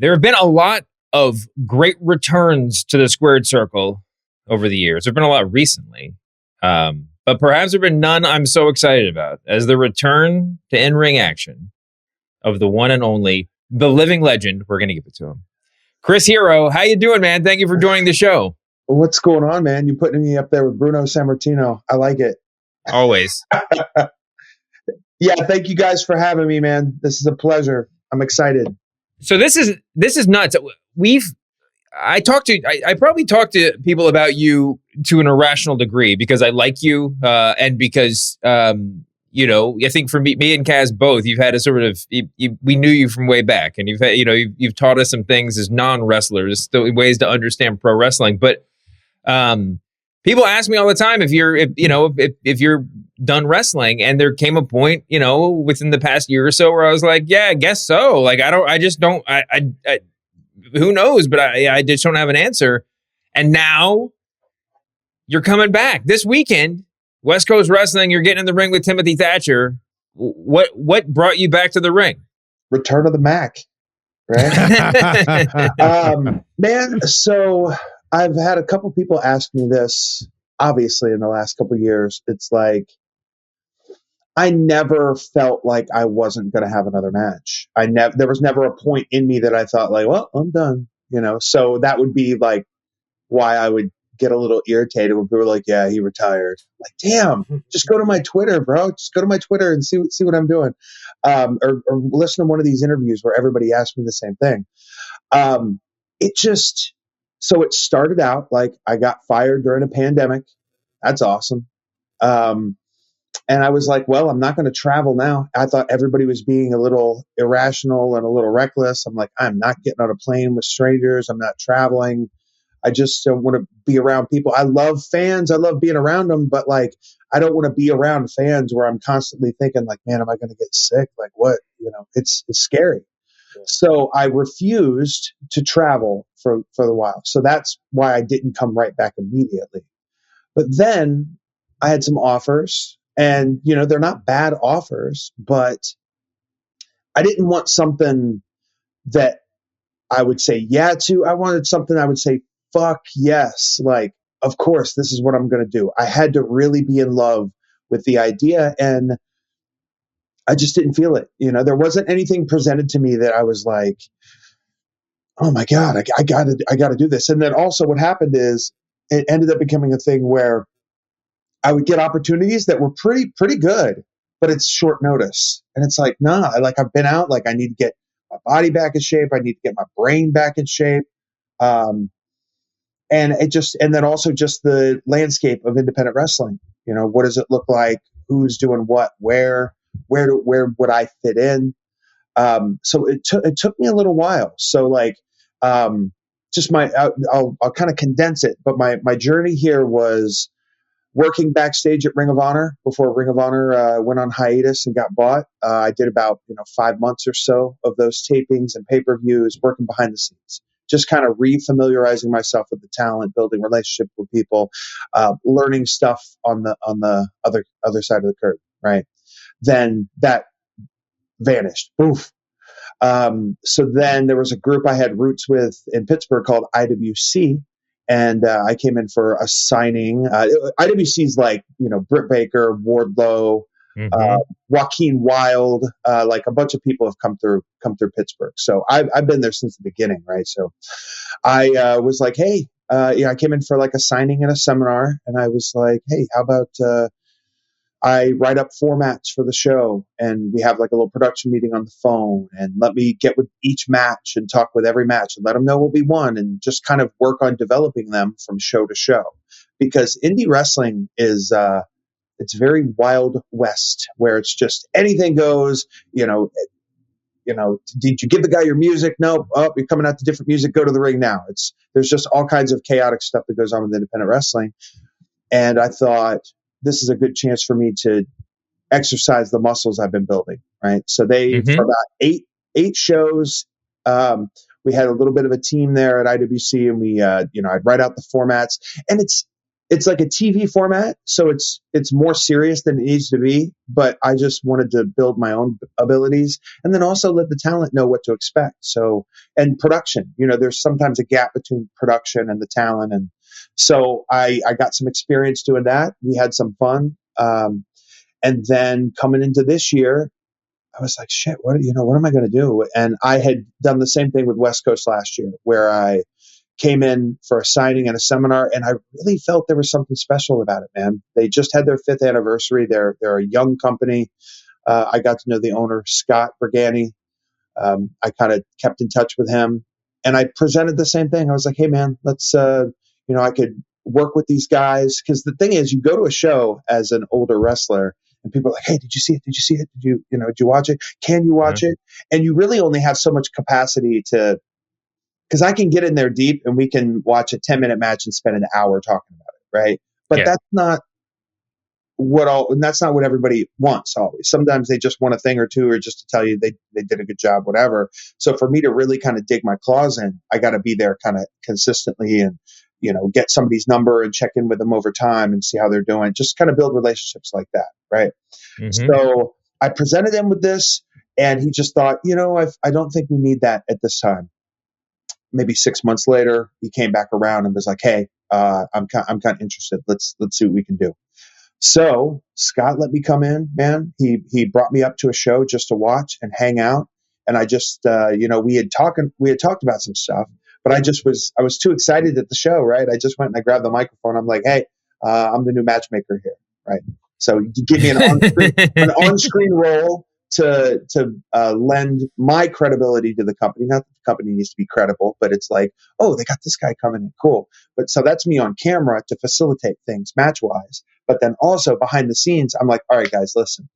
There have been a lot of great returns to the squared circle over the years. There have been a lot recently. But perhaps there have been none I'm so excited about as the return to in-ring action of the one and only, the living legend. We're going to give it to him. Chris Hero, how you doing, man? Thank you for joining the show. What's going on, man? You putting me up there with Bruno Sammartino. I like it. Always. Yeah, thank you guys for having me, man. This is a pleasure. I'm excited. So this is nuts. I probably talk to people about you to an irrational degree because I like you, and because I think for me and Kaz both, you've had a sort of we knew you from way back, and you've taught us some things as non-wrestlers, still ways to understand pro wrestling. But people ask me all the time if you're done wrestling, and there came a point within the past year or so where I was like, yeah, I guess so. Like who knows? But I just don't have an answer. And now you're coming back this weekend, West Coast Wrestling. You're getting in the ring with Timothy Thatcher. What brought you back to the ring? Return of the Mac, right? Man, so I've had a couple people ask me this, obviously, in the last couple of years. It's like, I never felt like I wasn't going to have another match. There was never a point in me that I thought like, well, I'm done, So that would be like why I would get a little irritated when people were like, yeah, he retired. Like, damn, just go to my Twitter, bro. Just go to my Twitter and see what I'm doing. Or listen to one of these interviews where everybody asked me the same thing. So it started out like I got fired during a pandemic. That's awesome. And I was like, well, I'm not going to travel now. I thought everybody was being a little irrational and a little reckless. I'm like, I'm not getting on a plane with strangers. I'm not traveling. I just don't want to be around people. I love fans. I love being around them. But like, I don't want to be around fans where I'm constantly thinking like, man, am I going to get sick? Like what? It's scary. Yeah. So I refused to travel for the while. So that's why I didn't come right back immediately. But then I had some offers. And, they're not bad offers, but I didn't want something that I would say yeah to. I wanted something I would say, fuck yes. Like, of course, this is what I'm going to do. I had to really be in love with the idea, and I just didn't feel it. There wasn't anything presented to me that I was like, oh my God, I got to do this. And then also what happened is it ended up becoming a thing where I would get opportunities that were pretty good, but it's short notice. And it's like, nah, I've been out, like I need to get my body back in shape. I need to get my brain back in shape. And then also just the landscape of independent wrestling. What does it look like? Who's doing what? Where would I fit in? So it took me a little while. So like, I'll kind of condense it, but my journey here was working backstage at Ring of Honor before Ring of Honor went on hiatus and got bought. I did about 5 months or so of those tapings and pay-per-views, working behind the scenes, just kind of re-familiarizing myself with the talent, building relationships with people, learning stuff on the other side of the curtain. Right. Then that vanished. Oof. So then there was a group I had roots with in Pittsburgh called IWC. And I came in for a signing. IWC's like, Britt Baker, Wardlow, Joaquin Wilde, like a bunch of people have come through Pittsburgh. So I've been there since the beginning, right? So I was like, hey, I came in for like a signing and a seminar, and I was like, hey, how about I write up formats for the show, and we have like a little production meeting on the phone, and let me get with each match and talk with every match and let them know what we won, and just kind of work on developing them from show to show. Because indie wrestling is, it's very Wild West, where it's just anything goes. Did you give the guy your music? No. Oh, you're coming out to different music. Go to the ring now. There's just all kinds of chaotic stuff that goes on with independent wrestling. And I thought, this is a good chance for me to exercise the muscles I've been building. Right. So for about eight shows, we had a little bit of a team there at IWC, and we, I'd write out the formats, and it's like a TV format, so it's more serious than it needs to be. But I just wanted to build my own abilities, and then also let the talent know what to expect. So, and production, there's sometimes a gap between production and the talent, and so I got some experience doing that. We had some fun, and then coming into this year, I was like, shit, what am I going to do? And I had done the same thing with West Coast last year, where I came in for a signing and a seminar, and I really felt there was something special about it, man. They just had their 5th anniversary. They're a young company. I got to know the owner, Scott Bergani. I kind of kept in touch with him, and I presented the same thing. I was like, hey, man, let's, I could work with these guys. Because the thing is, you go to a show as an older wrestler, and people are like, hey, did you see it? Did you see it? Did you watch it? Can you watch it? And you really only have so much capacity to, because I can get in there deep and we can watch a 10-minute match and spend an hour talking about it, right? But that's not what everybody wants always. Sometimes they just want a thing or two, or just to tell you they did a good job, whatever. So for me to really kind of dig my claws in, I got to be there kind of consistently and, get somebody's number and check in with them over time and see how they're doing. Just kind of build relationships like that, right? Mm-hmm. So I presented him with this, and he just thought, I don't think we need that at this time. Maybe 6 months later, he came back around and was like, hey, I'm kind of interested. Let's see what we can do. So Scott let me come in, man. He brought me up to a show just to watch and hang out. And I just, we had talked about some stuff, but I was too excited at the show, right? I just went and I grabbed the microphone. I'm like, hey, I'm the new matchmaker here, right? So you give me an on-screen role to lend my credibility to the company. Not that the company needs to be credible, but it's like, oh, they got this guy coming in, cool. But so that's me on camera to facilitate things match-wise. But then also behind the scenes, I'm like, all right, guys, listen,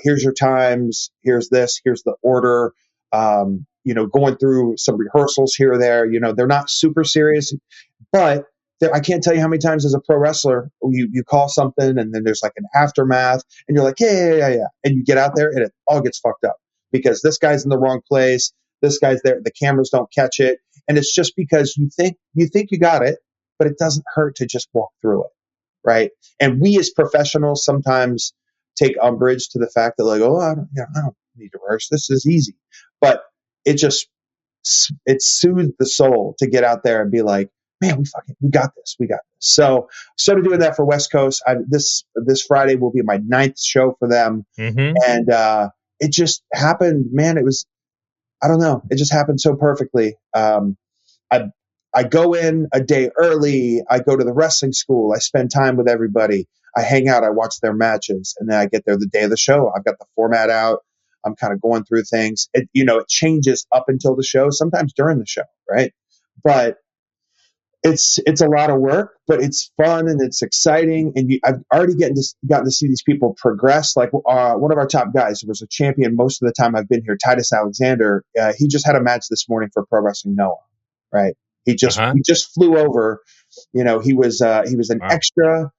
here's your times, here's this, here's the order, going through some rehearsals here or there. They're not super serious, but I can't tell you how many times as a pro wrestler, you call something and then there's like an aftermath and you're like, yeah. And you get out there and it all gets fucked up because this guy's in the wrong place. This guy's there. The cameras don't catch it. And it's just because you think you got it, but it doesn't hurt to just walk through it. Right. And we as professionals sometimes take umbrage to the fact that like, oh, I don't need to rehearse. This is easy. But it soothed the soul to get out there and be like, man, we got this. So started doing that for West Coast. This Friday will be my 9th show for them. Mm-hmm. And it just happened, man. It was, I don't know. It just happened so perfectly. I go in a day early. I go to the wrestling school. I spend time with everybody. I hang out. I watch their matches. And then I get there the day of the show. I've got the format out. I'm kind of going through things. It changes up until the show, sometimes during the show, right? But it's a lot of work, but it's fun and it's exciting. And I've already gotten to see these people progress. Like one of our top guys who was a champion most of the time I've been here, Titus Alexander, he just had a match this morning for Pro Wrestling Noah, right? He just flew over. He was an extra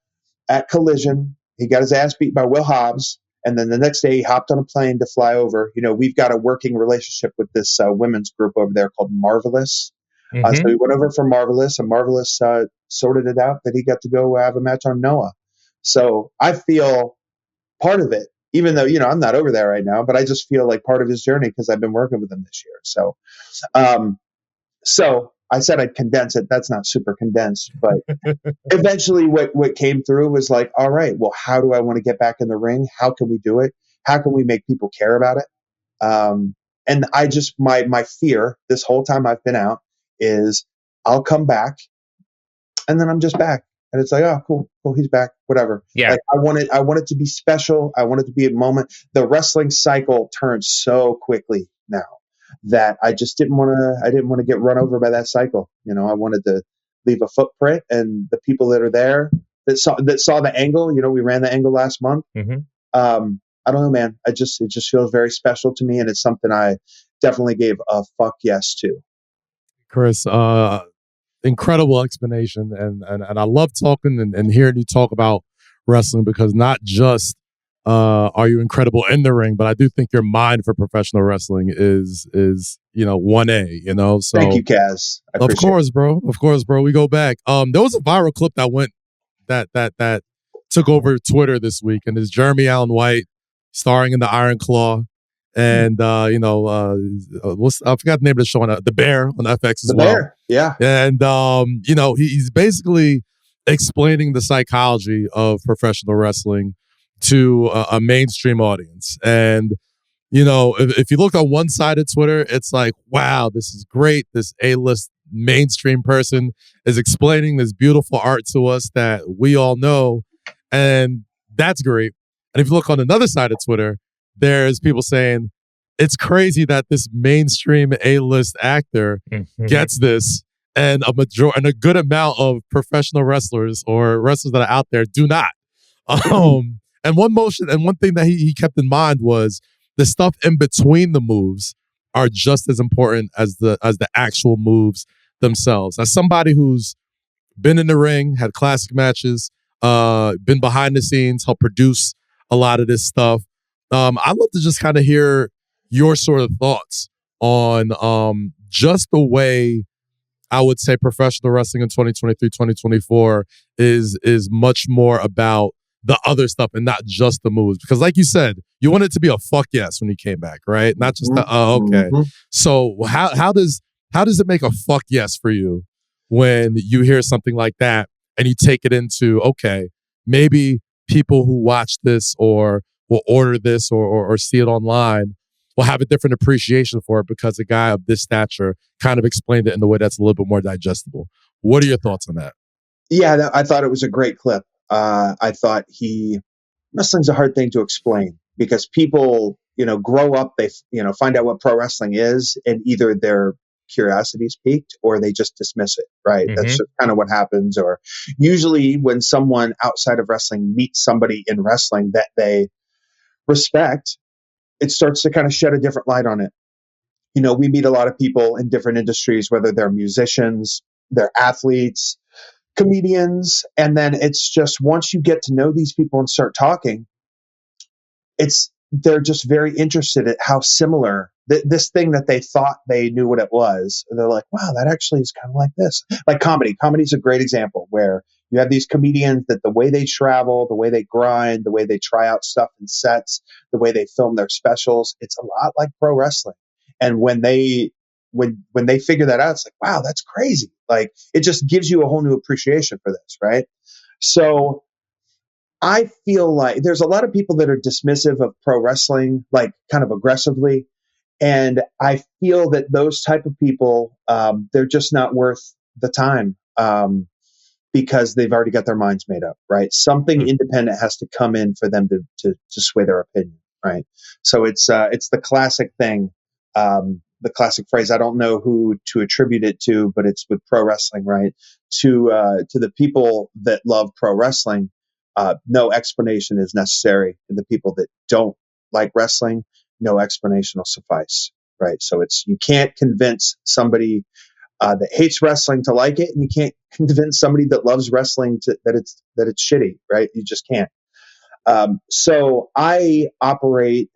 at Collision. He got his ass beat by Will Hobbs. And then the next day he hopped on a plane to fly over. We've got a working relationship with this women's group over there called Marvelous. Mm-hmm. So he went over for Marvelous, and Marvelous sorted it out that he got to go have a match on Noah. So I feel part of it, even though, I'm not over there right now, but I just feel like part of his journey because I've been working with him this year. So, so I said I'd condense it. That's not super condensed, but eventually what came through was like, all right, well, how do I want to get back in the ring? How can we do it? How can we make people care about it? And I just, my fear this whole time I've been out is I'll come back and then I'm just back. And it's like, oh, cool, he's back, whatever. Yeah. Like, I want it to be special. I want it to be a moment. The wrestling cycle turns so quickly now that I just didn't want to get run over by that cycle. I wanted to leave a footprint, and the people that are there that saw the angle, we ran the angle last month. Mm-hmm. I don't know, man. It just feels very special to me. And it's something I definitely gave a fuck yes to. Chris, incredible explanation. And I love talking and hearing you talk about wrestling, because not just are you incredible in the ring, but I do think your mind for professional wrestling is 1A, so thank you, Kaz. Of course, bro. We go back. There was a viral clip that went that took over Twitter this week, and it's Jeremy Allen White starring in the Iron Claw, and I forgot the name of the show on The Bear on FX as The well. Bear, yeah. And he's basically explaining the psychology of professional wrestling to a mainstream audience. And if you look on one side of Twitter, it's like, wow, this is great. This A-list mainstream person is explaining this beautiful art to us that we all know, and that's great. And if you look on another side of Twitter, there's people saying it's crazy that this mainstream A-list actor gets this, and a good amount of professional wrestlers or wrestlers that are out there do not. And one thing that he kept in mind was the stuff in between the moves are just as important as the actual moves themselves. As somebody who's been in the ring, had classic matches, been behind the scenes, helped produce a lot of this stuff, I'd love to just kind of hear your sort of thoughts on just the way I would say professional wrestling in 2023, 2024 is much more about the other stuff and not just the moves. Because like you said, you want it to be a fuck yes when you came back, right? Not just okay. Mm-hmm. So how does it make a fuck yes for you when you hear something like that and you take it into, okay, maybe people who watch this or will order this or see it online will have a different appreciation for it because a guy of this stature kind of explained it in a way that's a little bit more digestible. What are your thoughts on that? Yeah, I thought it was a great clip. I thought wrestling's a hard thing to explain because people, grow up, they, find out what pro wrestling is, and either their curiosity's piqued or they just dismiss it, right? Mm-hmm. That's just kind of what happens. Or usually when someone outside of wrestling meets somebody in wrestling that they respect, it starts to kind of shed a different light on it. We meet a lot of people in different industries, whether they're musicians, they're athletes, comedians, and then it's just once you get to know these people and start talking, they're just very interested at how similar this thing that they thought they knew what it was. They're like, wow, that actually is kind of like this. Like comedy. Comedy is a great example where you have these comedians that the way they travel, the way they grind, the way they try out stuff in sets, the way they film their specials, it's a lot like pro wrestling. And when they figure that out, it's like, wow, that's crazy. Like it just gives you a whole new appreciation for this, right? So I feel like there's a lot of people that are dismissive of pro wrestling, like kind of aggressively. And I feel that those type of people, they're just not worth the time because they've already got their minds made up, right? Something independent has to come in for them to sway their opinion, right? So it's the classic thing, the classic phrase. I don't know who to attribute it to, but it's with pro wrestling, right? To the people that love pro wrestling. No explanation is necessary. And the people that don't like wrestling, no explanation will suffice, right? So you can't convince somebody that hates wrestling to like it, and you can't convince somebody that loves wrestling that it's shitty, right? You just can't. So I operate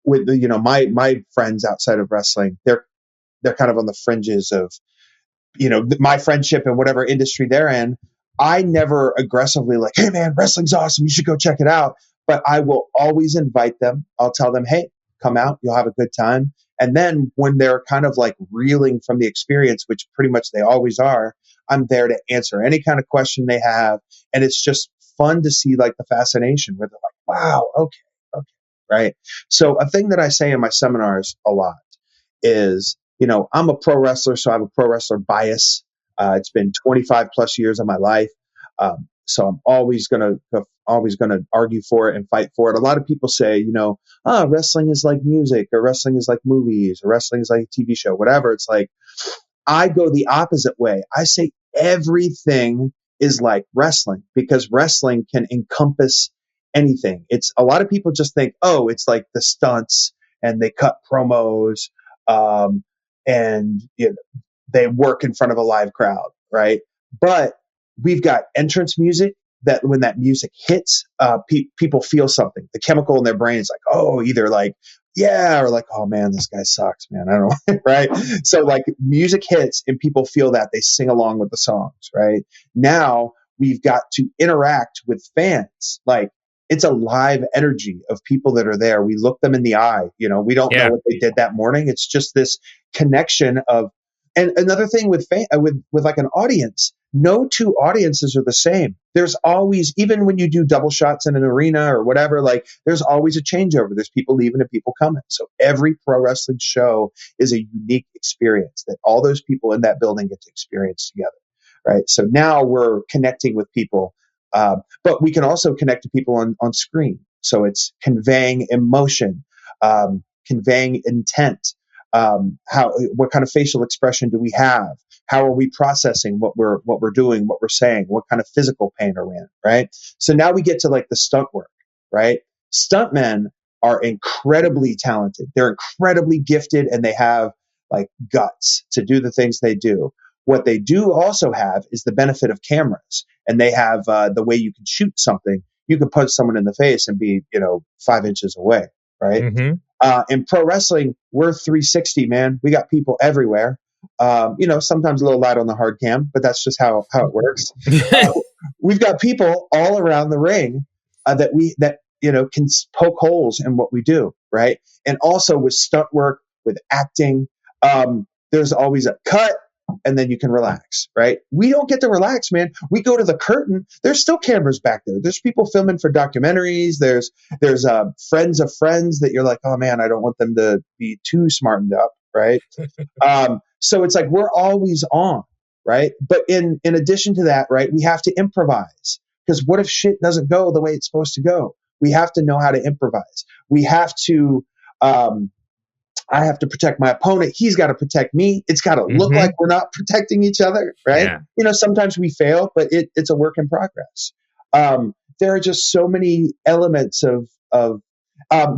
with my friends outside of wrestling. They're kind of on the fringes of my friendship and whatever industry they're in. I never aggressively like, hey man, wrestling's awesome, you should go check it out. But I will always invite them. I'll tell them, hey, come out, you'll have a good time. And then when they're kind of like reeling from the experience, which pretty much they always are, I'm there to answer any kind of question they have. And it's just fun to see like the fascination where they're like, wow, okay, right? So a thing that I say in my seminars a lot is, I'm a pro wrestler, so I have a pro wrestler bias. It's been 25 plus years of my life. So I'm always going to argue for it and fight for it. A lot of people say, wrestling is like music, or wrestling is like movies, or wrestling is like a TV show, whatever. It's like, I go the opposite way. I say everything is like wrestling because wrestling can encompass anything. It's a lot of people just think, oh, it's like the stunts and they cut promos, and they work in front of a live crowd, right? But we've got entrance music that when that music hits, people feel something. The chemical in their brain is like, oh, either like, yeah, or like, oh man, this guy sucks, man. I don't know, right? So like music hits and people feel that, they sing along with the songs, right? Now we've got to interact with fans. Like, it's a live energy of people that are there. We look them in the eye. You know, we don't know what they did that morning. It's just this connection of, and another thing with with like an audience, no two audiences are the same. There's always, even when you do double shots in an arena or whatever, like there's always a changeover. There's people leaving and people coming. So every pro wrestling show is a unique experience that all those people in that building get to experience together. Right. So now we're connecting with people, but we can also connect to people on screen. So it's conveying emotion, conveying intent. What kind of facial expression do we have? How are we processing what we're doing, what we're saying? What kind of physical pain are we in? Right. So now we get to like the stunt work, right? Stuntmen are incredibly talented. They're incredibly gifted, and they have like guts to do the things they do. What they do also have is the benefit of cameras, and they have the way you can shoot something. You can punch someone in the face and be, 5 inches away, right? In pro wrestling, we're 360, man. We got people everywhere. Sometimes a little light on the hard cam, but that's just how it works. We've got people all around the ring that can poke holes in what we do, right? And also with stunt work, with acting, there's always a cut, and then you can relax, right? We don't get to relax, man. We go to the curtain. There's still cameras back there. There's people filming for documentaries. There's friends of friends that you're like, oh man, I don't want them to be too smartened up, right? So it's like we're always on, right? But in addition to that, right, we have to improvise, because what if shit doesn't go the way it's supposed to go? We have to know how to improvise. We have to. I have to protect my opponent. He's got to protect me. It's got to look like we're not protecting each other, right? Yeah. Sometimes we fail, but it's a work in progress. There are just so many elements of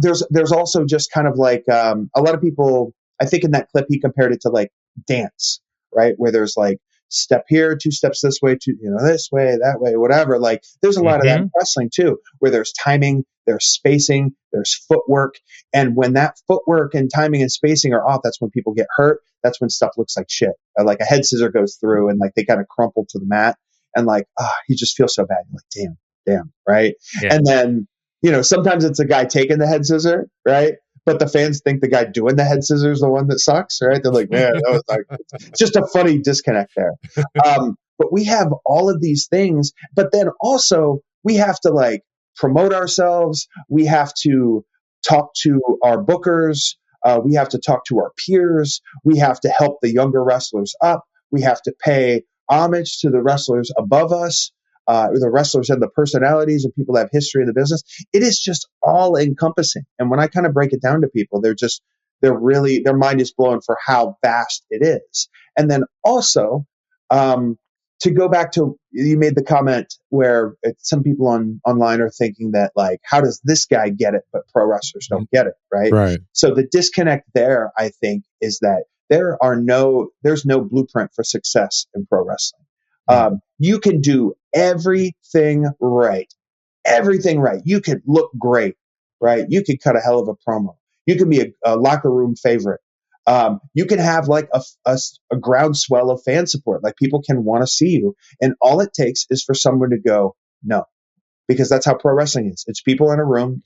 there's also just kind of like a lot of people, I think in that clip, he compared it to like dance, right? Where there's like step here, 2 steps this way, this way, that way, whatever. Like there's a lot of that in wrestling too, where there's timing, there's spacing, there's footwork. And when that footwork and timing and spacing are off, that's when people get hurt. That's when stuff looks like shit. Like a head scissor goes through and like they kind of crumple to the mat, and like, you just feel so bad. You're like, damn, right? Yeah. And then, sometimes it's a guy taking the head scissor, right? But the fans think the guy doing the head scissors is the one that sucks, right? They're like, man, that was like, it's just a funny disconnect there. But we have all of these things, but then also we have to like promote ourselves. We have to talk to our bookers. We have to talk to our peers. We have to help the younger wrestlers up. We have to pay homage to the wrestlers above us. The wrestlers and the personalities and people that have history in the business. It is just all encompassing. And when I kind of break it down to people, their mind is blown for how vast it is. And then also, to go back to, you made the comment where some people online are thinking that like, how does this guy get it, but pro wrestlers don't get it, right? Right. So the disconnect there, I think, is that there's no blueprint for success in pro wrestling. You can do everything right. You could look great, right? You could cut a hell of a promo. You can be a locker room favorite. You can have like a groundswell of fan support. Like people can want to see you. And all it takes is for someone to go, no, because that's how pro wrestling is. It's people in a room,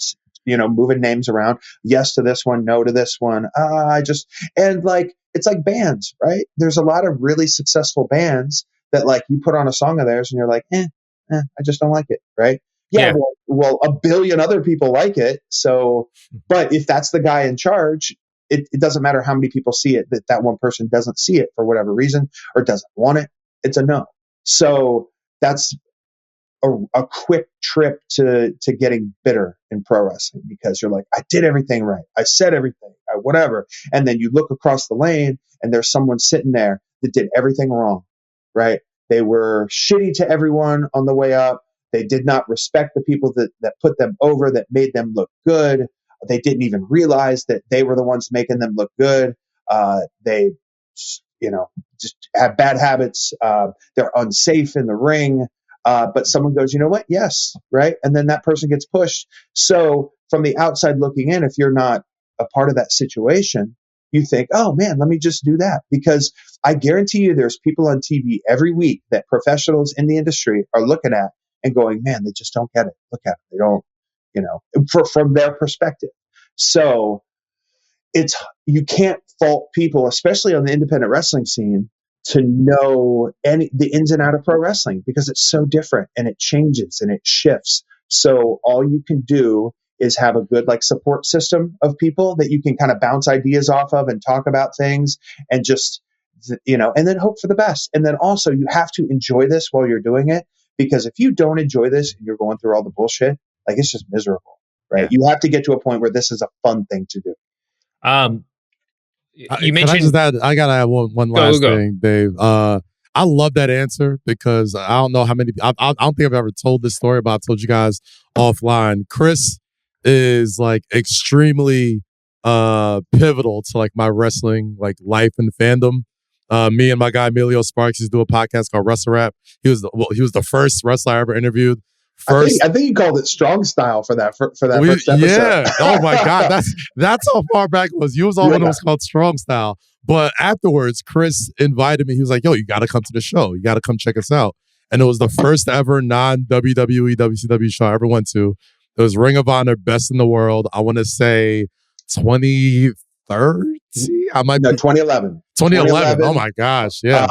moving names around. Yes to this one, no to this one. And like, it's like bands, right? There's a lot of really successful bands that like you put on a song of theirs and you're like, I just don't like it, right? Yeah. Well, a billion other people like it. So, but if that's the guy in charge, it doesn't matter how many people see it, that one person doesn't see it for whatever reason or doesn't want it. It's a no. So that's a quick trip to getting bitter in pro wrestling, because you're like, I did everything right. I said everything, whatever. And then you look across the lane and there's someone sitting there that did everything wrong, right? They were shitty to everyone on the way up. They did not respect the people that put them over, that made them look good. They didn't even realize that they were the ones making them look good. They, just have bad habits. They're unsafe in the ring. But someone goes, you know what? Yes. Right. And then that person gets pushed. So from the outside looking in, if you're not a part of that situation, you think, oh man, let me just do that. Because I guarantee you there's people on TV every week that professionals in the industry are looking at and going, man, they just don't get it. Look at it. They don't, from their perspective. So you can't fault people, especially on the independent wrestling scene, to know the ins and out of pro wrestling, because it's so different and it changes and it shifts. So all you can do is have a good support system of people that you can kind of bounce ideas off of and talk about things, and just, and then hope for the best. And then also you have to enjoy this while you're doing it, because if you don't enjoy this and you're going through all the bullshit, it's just miserable, right? Yeah. You have to get to a point where this is a fun thing to do. You mentioned. I gotta add one last thing, Dave. I love that answer, because I don't know how many. I don't think I've ever told this story, but I've told you guys offline. Chris is extremely pivotal to my wrestling life and fandom. Me and my guy Emilio Sparks used to do a podcast called Wrestle Rap. He was the first wrestler I ever interviewed. I think you called it Strong Style for that first episode. Yeah. Oh my God. That's how far back it was. You was on when it was called Strong Style. But afterwards, Chris invited me. He was like, yo, you got to come to the show. You got to come check us out. And it was the first ever non-WWE WCW show I ever went to. It was Ring of Honor Best in the World. I want to say 2013. 2011. 2011. Oh my gosh. Yeah.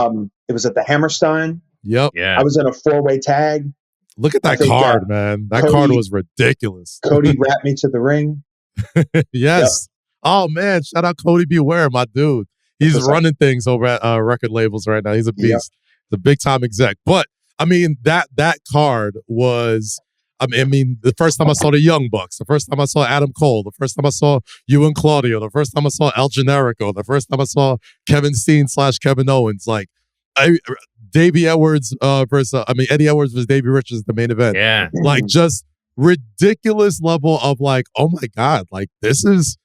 It was at the Hammerstein. Yep. Yeah. I was in a 4-way tag. Look at that card, man. That card was ridiculous. Cody wrapped me to the ring. Yes. Yep. Oh, man. Shout out Cody Beware, my dude. He's running things over at record labels right now. He's a beast. Yep. The big time exec. But, that card was, the first time I saw the Young Bucks, the first time I saw Adam Cole, the first time I saw you and Claudio, the first time I saw El Generico, the first time I saw Kevin Steen / Kevin Owens, Eddie Edwards versus Davey Richards, the main event. Yeah. Just ridiculous level of oh my God, this is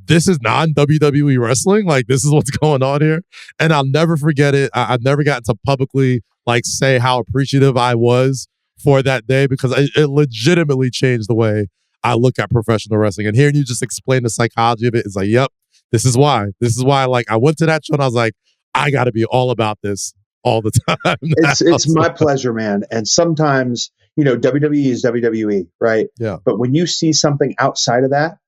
non-WWE wrestling. This is what's going on here. And I'll never forget it. I've never gotten to publicly say how appreciative I was for that day, because it legitimately changed the way I look at professional wrestling. And hearing you just explain the psychology of it is yep, this is why. I went to that show and I was I got to be all about this all the time. It's my pleasure, man. And sometimes, WWE is WWE, right? Yeah. But when you see something outside of that,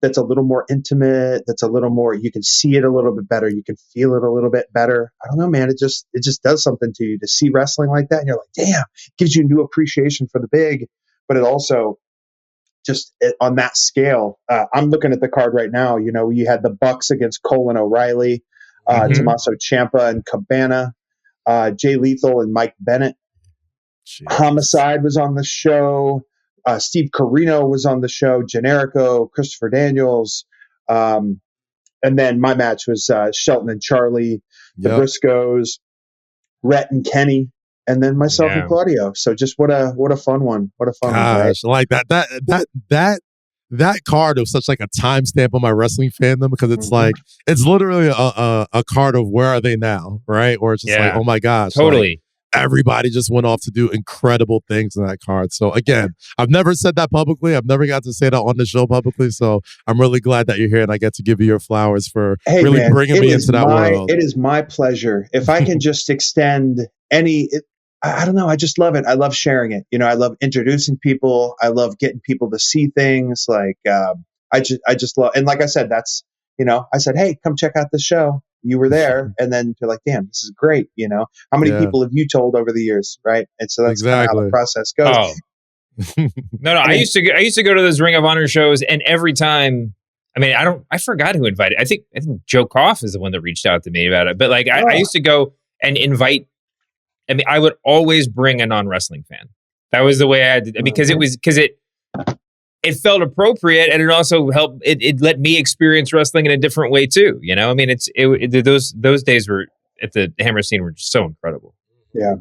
that's a little more intimate, that's a little more, you can see it a little bit better, you can feel it a little bit better. I don't know, man. It just does something to you to see wrestling like that. And you're damn, it gives you a new appreciation for the big, but it also just on that scale. I'm looking at the card right now. You had the Bucks against Cole and O'Reilly. Tommaso Ciampa and Cabana, Jay Lethal and Mike Bennett. Jeez. Homicide was on the show. Steve Corino was on the show. Generico, Christopher Daniels. And then my match was Shelton and Charlie, the Briscoes, Rhett and Kenny, and then myself and Claudio. So just what a fun one. What a fun one. Right? That card was such a timestamp on my wrestling fandom, because it's it's literally a card of where are they now, right? Or it's just oh my gosh, totally. Everybody just went off to do incredible things in that card. So again, I've never said that publicly. I've never got to say that on the show publicly. So I'm really glad that you're here and I get to give you your flowers for bringing me into that world. It is my pleasure. If I can just extend I don't know. I just love it. I love sharing it. I love introducing people. I love getting people to see things. I just love, and like I said, that's, I said, hey, come check out the show. You were there. And then you're damn, this is great. How many people have you told over the years? Right. And so that's kind of how the process goes. Oh. No. I used to go to those Ring of Honor shows, and every time, I forgot who invited. I think Joe Koff is the one that reached out to me about it. But I used to go and invite. I would always bring a non-wrestling fan. That was the way I had to, because it felt appropriate, and it also helped. It let me experience wrestling in a different way too. Those days were at the Hammerstein were just so incredible. Yeah,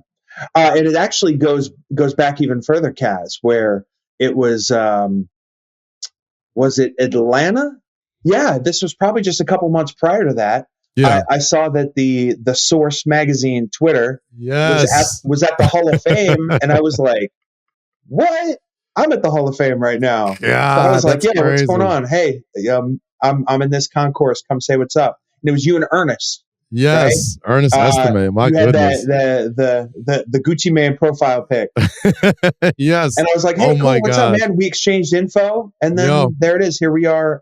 and it actually goes back even further, Kaz, where it was it Atlanta? Yeah, this was probably just a couple months prior to that. Yeah, I saw that the Source magazine Twitter was at the Hall of Fame, and I was like, "What? I'm at the Hall of Fame right now." Yeah, so I was like, "Yeah, crazy. What's going on? Hey, I'm in this concourse. Come say what's up. And it was you and Ernest. Yes, right? Ernest Estimate. My you had goodness. the Gucci Man profile pic. Yes. And I was like, hey, cool, what's gosh. up, man? We exchanged info. And then there it is. Here we are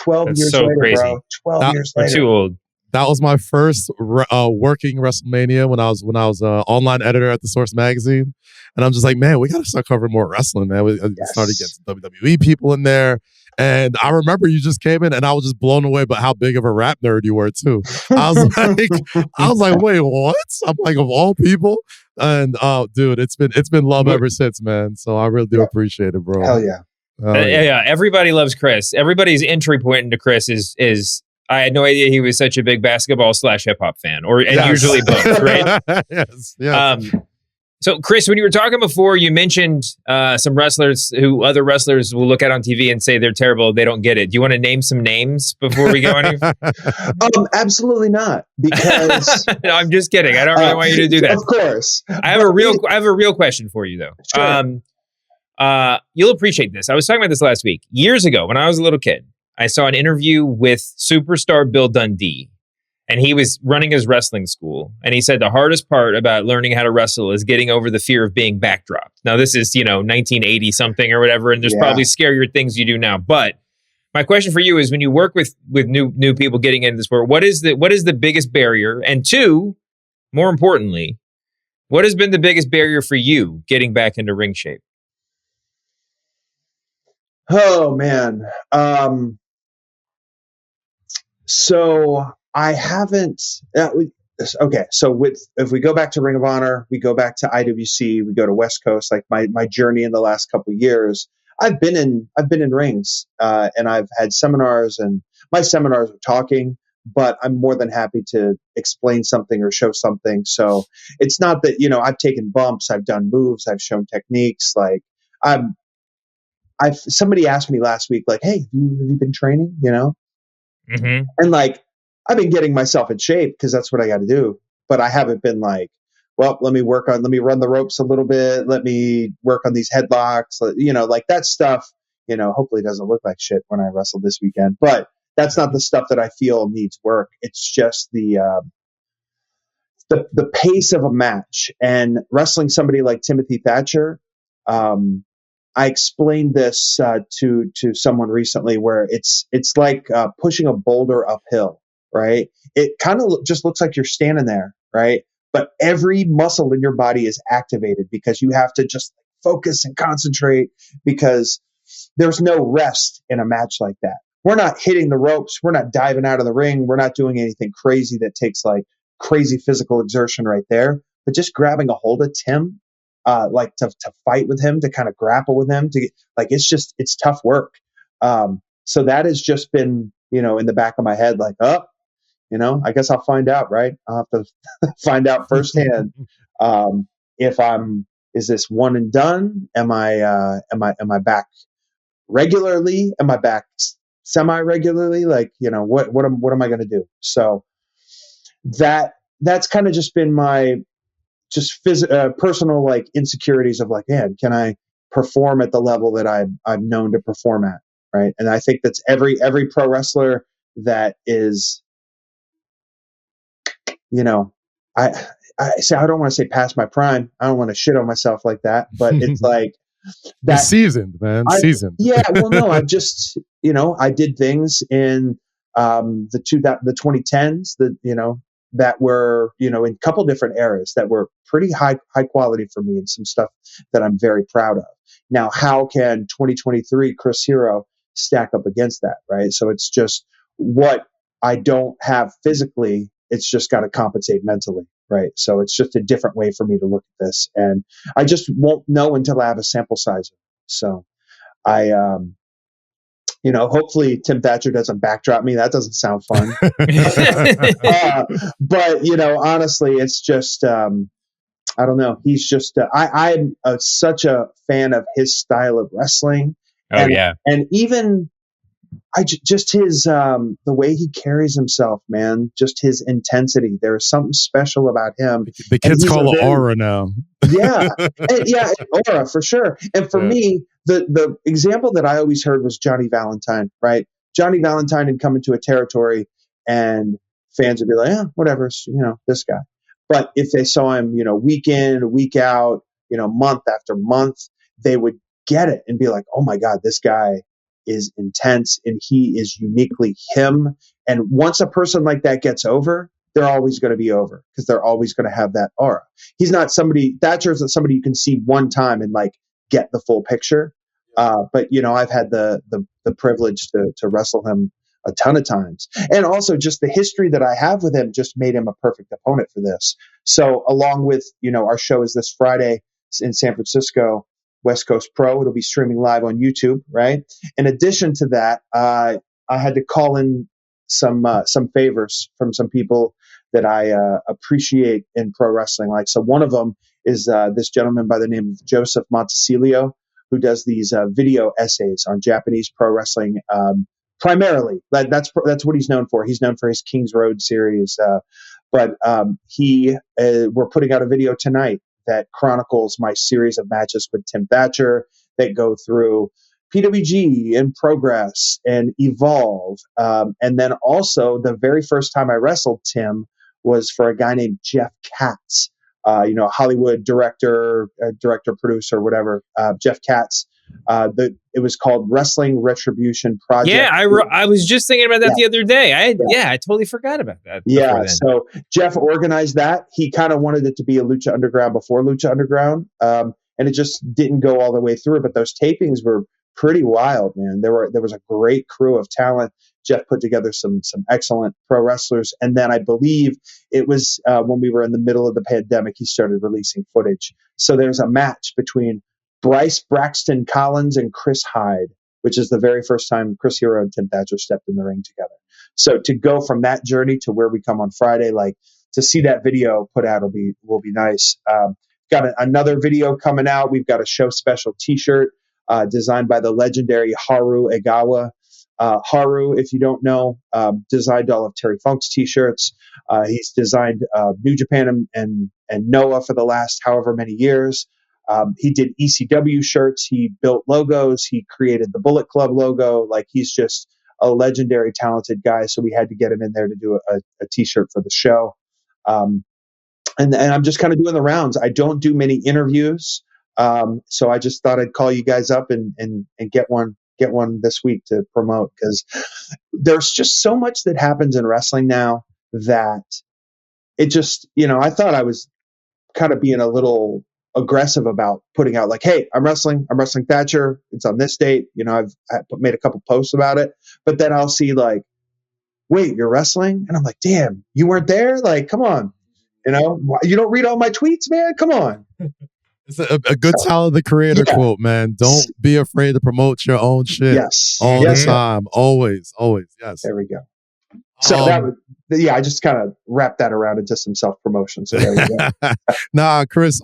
12 That's years so later, crazy. bro. 12 years We're later. too old. That was my first working WrestleMania when I was online editor at the Source magazine, and I'm just like, man, we got to start covering more wrestling, man. We started getting WWE people in there, and I remember you just came in, and I was just blown away by how big of a rap nerd you were too. I was like, wait, what? I'm like, of all people, and dude, it's been love ever since, man. So I really do appreciate it, bro. Hell yeah. Yeah. Everybody loves Chris. Everybody's entry point into Chris is. I had no idea he was such a big basketball / hip hop fan, and usually both, right? Yes. So, Chris, when you were talking before, you mentioned some wrestlers who other wrestlers will look at on TV and say they're terrible. They don't get it. Do you want to name some names before we go any? Absolutely not. Because no, I'm just kidding. I don't really want you to do that. Of course. I have a real question for you though. Sure. You'll appreciate this. I was talking about this last week. Years ago, when I was a little kid, I saw an interview with superstar Bill Dundee, and he was running his wrestling school. And he said the hardest part about learning how to wrestle is getting over the fear of being backdropped. Now, this is, 1980 something or whatever, and there's probably scarier things you do now. But my question for you is, when you work with new people getting into this sport, what is the biggest barrier? And two, more importantly, what has been the biggest barrier for you getting back into ring shape? Oh, man. So I haven't. Okay, so if we go back to Ring of Honor, we go back to IWC, we go to West Coast. Like my journey in the last couple of years, I've been in rings, and I've had seminars, and my seminars are talking, but I'm more than happy to explain something or show something. So it's not that I've taken bumps, I've done moves, I've shown techniques. Like somebody asked me last week, like, hey, have you been training? Mm-hmm. And like, I've been getting myself in shape because that's what I got to do. But I haven't been like, well, let me run the ropes a little bit. Let me work on these headlocks, like that stuff, hopefully it doesn't look like shit when I wrestle this weekend, but that's not the stuff that I feel needs work. It's just the pace of a match, and wrestling somebody like Timothy Thatcher. I explained this to someone recently, where it's like pushing a boulder uphill, right? It kind of just looks like you're standing there, right? But every muscle in your body is activated because you have to just focus and concentrate, because there's no rest in a match like that. We're not hitting the ropes. We're not diving out of the ring. We're not doing anything crazy that takes like crazy physical exertion right there. But just grabbing a hold of Tim, like to fight with him, to kind of grapple with him, it's tough work. So that has just been, in the back of my head, like, I guess I'll find out, right? I'll have to find out firsthand. Is this one and done? Am I back regularly? Am I back semi-regularly? Like, what am I going to do? So that's kind of just been my personal like insecurities of like, man, can I perform at the level that I'm known to perform at, right? And I think that's every pro wrestler that is, I don't want to say past my prime. I don't want to shit on myself like that, but it's like that seasoned, man. Seasoned. Yeah. Well, no, I've just, I did things in the 2010s that were, in a couple different eras that were pretty high quality for me, and some stuff that I'm very proud of. Now, how can 2023 Chris Hero stack up against that, right? So it's just what I don't have physically, it's just got to compensate mentally, right? So it's just a different way for me to look at this, and I just won't know until I have a sample size. So I, hopefully Tim Thatcher doesn't backdrop me. That doesn't sound fun. But, honestly, it's just, I don't know. He's just, I'm such a fan of his style of wrestling. And even just his, the way he carries himself, man, just his intensity. There's something special about him. The kids call it aura now. Yeah. Aura for sure. And for me, the example that I always heard was Johnny Valentine, right? Johnny Valentine would come into a territory and fans would be like, yeah, whatever, this guy. But if they saw him, week in, week out, month after month, they would get it and be like, oh my God, this guy is intense and he is uniquely him. And once a person like that gets over, they're always going to be over because they're always going to have that aura. Thatcher isn't somebody you can see one time and like get the full picture. But I've had the privilege to wrestle him a ton of times. And also just the history that I have with him just made him a perfect opponent for this. So along with, our show is this Friday in San Francisco, West Coast Pro. It'll be streaming live on YouTube, right? In addition to that, I had to call in some favors from some people that I appreciate in pro wrestling. Like, so one of them is this gentleman by the name of Joseph Montesilio, who does these video essays on Japanese pro wrestling. Primarily, that's what he's known for. He's known for his Kings Road series, but we're putting out a video tonight that chronicles my series of matches with Tim Thatcher that go through PWG and Progress and Evolve, and then also the very first time I wrestled Tim was for a guy named Jeff Katz, Hollywood director, producer, whatever, Jeff Katz. It was called Wrestling Retribution Project. Yeah, I was just thinking about that the other day. I totally forgot about that. Yeah, so Jeff organized that. He kind of wanted it to be a Lucha Underground before Lucha Underground, and it just didn't go all the way through. But those tapings were pretty wild, man. There was a great crew of talent. Jeff put together some excellent pro wrestlers, and then I believe it was when we were in the middle of the pandemic, he started releasing footage. So there's a match between Bryce Braxton Collins and Chris Hyde, which is the very first time Chris Hero and Tim Thatcher stepped in the ring together. So to go from that journey to where we come on Friday, like to see that video put out will be nice. Got another video coming out. We've got a show special T-shirt designed by the legendary Haru Egawa. Haru, if you don't know, designed all of Terry Funk's T-shirts. He's designed New Japan and Noah for the last however many years. He did ECW shirts. He built logos. He created the Bullet Club logo. Like, he's just a legendary, talented guy. So we had to get him in there to do a T-shirt for the show. And I'm just kind of doing the rounds. I don't do many interviews. So I just thought I'd call you guys up and get one this week to promote, because there's just so much that happens in wrestling now that it just, I thought I was kind of being a little aggressive about putting out like, hey, I'm wrestling Thatcher. It's on this date. I've made a couple posts about it, but then I'll see like, wait, you're wrestling? And I'm like, damn, you weren't there? Like, come on. You don't read all my tweets, man. Come on. It's a good Tyler the Creator quote, man. Don't be afraid to promote your own shit. Yes. All the time. Always. Yes. There we go. So I just kind of wrapped that around into some self-promotion. So there you go. Nah, Chris,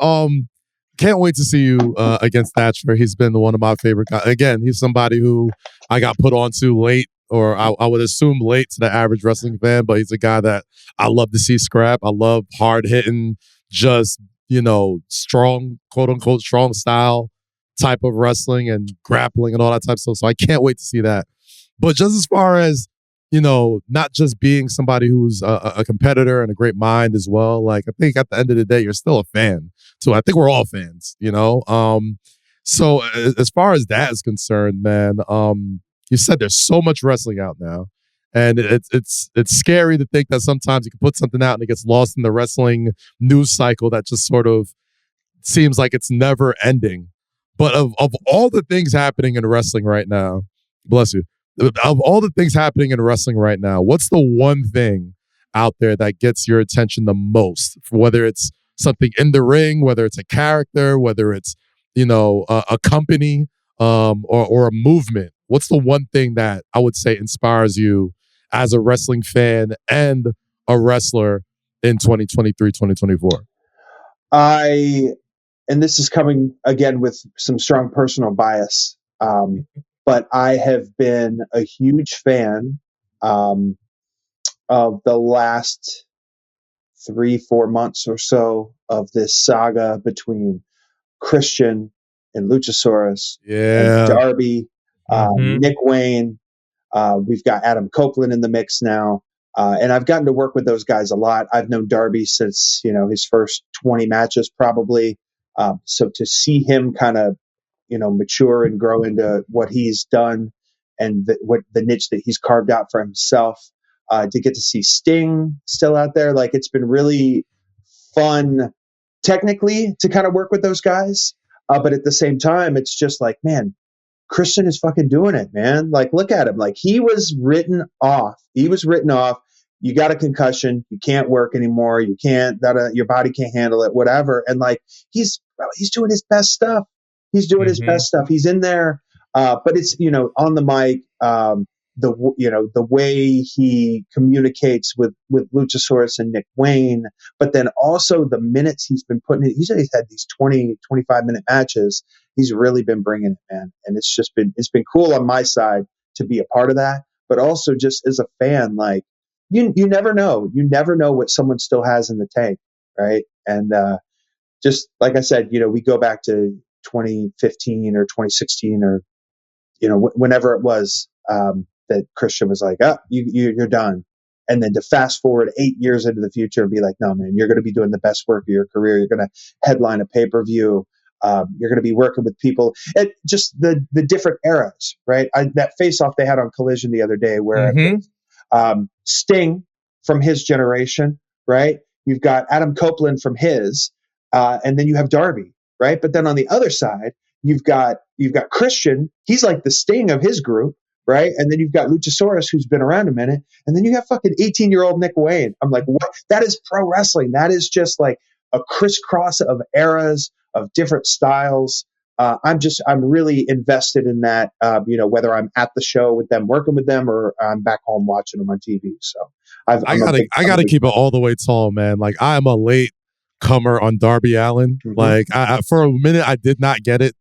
can't wait to see you against Thatcher. He's been one of my favorite guys. Again, he's somebody who I got put onto late, or I would assume late to the average wrestling fan, but he's a guy that I love to see scrap. I love hard-hitting, just, strong, quote-unquote, strong style type of wrestling and grappling and all that type of stuff. So I can't wait to see that. But just as far as, not just being somebody who's a competitor and a great mind as well. Like, I think at the end of the day, you're still a fan. So I think we're all fans, So as far as that is concerned, man, you said there's so much wrestling out now. And it's scary to think that sometimes you can put something out and it gets lost in the wrestling news cycle that just sort of seems like it's never ending. But of all the things happening in wrestling right now, bless you, of all the things happening in wrestling right now, what's the one thing out there that gets your attention the most? Whether it's something in the ring, whether it's a character, whether it's, a company, or a movement. What's the one thing that I would say inspires you as a wrestling fan and a wrestler in 2023, 2024? And this is coming again with some strong personal bias, but I have been a huge fan of the last 3-4 months or so of this saga between Christian and Luchasaurus and Darby, Nick Wayne. We've got Adam Copeland in the mix now. And I've gotten to work with those guys a lot. I've known Darby since, his first 20 matches probably. So to see him kind of, mature and grow into what he's done and what the niche that he's carved out for himself, to get to see Sting still out there. Like, it's been really fun technically to kind of work with those guys. But at the same time, it's just like, man, Christian is fucking doing it, man. Like, look at him. Like, he was written off. You got a concussion. You can't work anymore. You can't, your body can't handle it, whatever. And like, he's doing his best stuff. He's doing his best stuff. He's in there. But it's, on the mic, the way he communicates with Luchasaurus and Nick Wayne, but then also the minutes he's been putting in. He's had these 20, 25-minute matches. He's really been bringing it, man. And it's been cool on my side to be a part of that, but also just as a fan, like, you never know. You never know what someone still has in the tank, right? And just like I said, we go back to 2015 or 2016 or, whenever it was, that Christian was like, oh, you're done. And then to fast forward 8 years into the future and be like, no, man, you're going to be doing the best work of your career. You're going to headline a pay-per-view. You're going to be working with people at just the different eras, right? That face-off they had on Collision the other day where Sting from his generation, right? You've got Adam Copeland from his, and then you have Darby, right? But then on the other side, you've got Christian. He's like the Sting of his group, right? And then you've got Luchasaurus, who's been around a minute, and then you have fucking 18-year-old Nick Wayne. I'm like, what? That is pro wrestling. That is just like a crisscross of eras, of different styles. I'm really invested in that, whether I'm at the show with them, working with them, or I'm back home watching them on TV. So I gotta keep it all the way tall, man. Like, I am a late comer on Darby Allin. Like, I for a minute, I did not get it.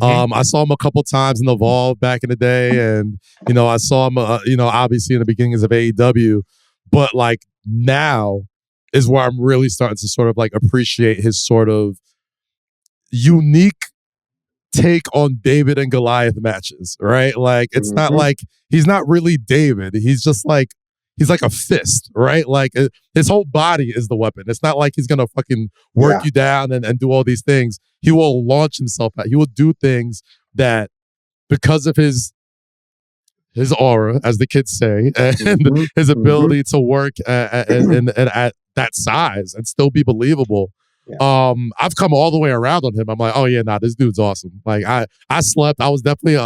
I saw him a couple times in the Evolve back in the day, and I saw him, obviously in the beginnings of AEW, but like now is where I'm really starting to sort of like appreciate his sort of unique take on David and Goliath matches, right? Like, it's not like he's not really David. He's just like, he's like a fist, right? Like, his whole body is the weapon. It's not like he's going to fucking work you down and do all these things. He will launch himself out. He will do things that, because of his aura, as the kids say, and his ability to work at that size and still be believable. Yeah. I've come all the way around on him. I'm like, oh yeah, nah, this dude's awesome. Like, I slept. I was definitely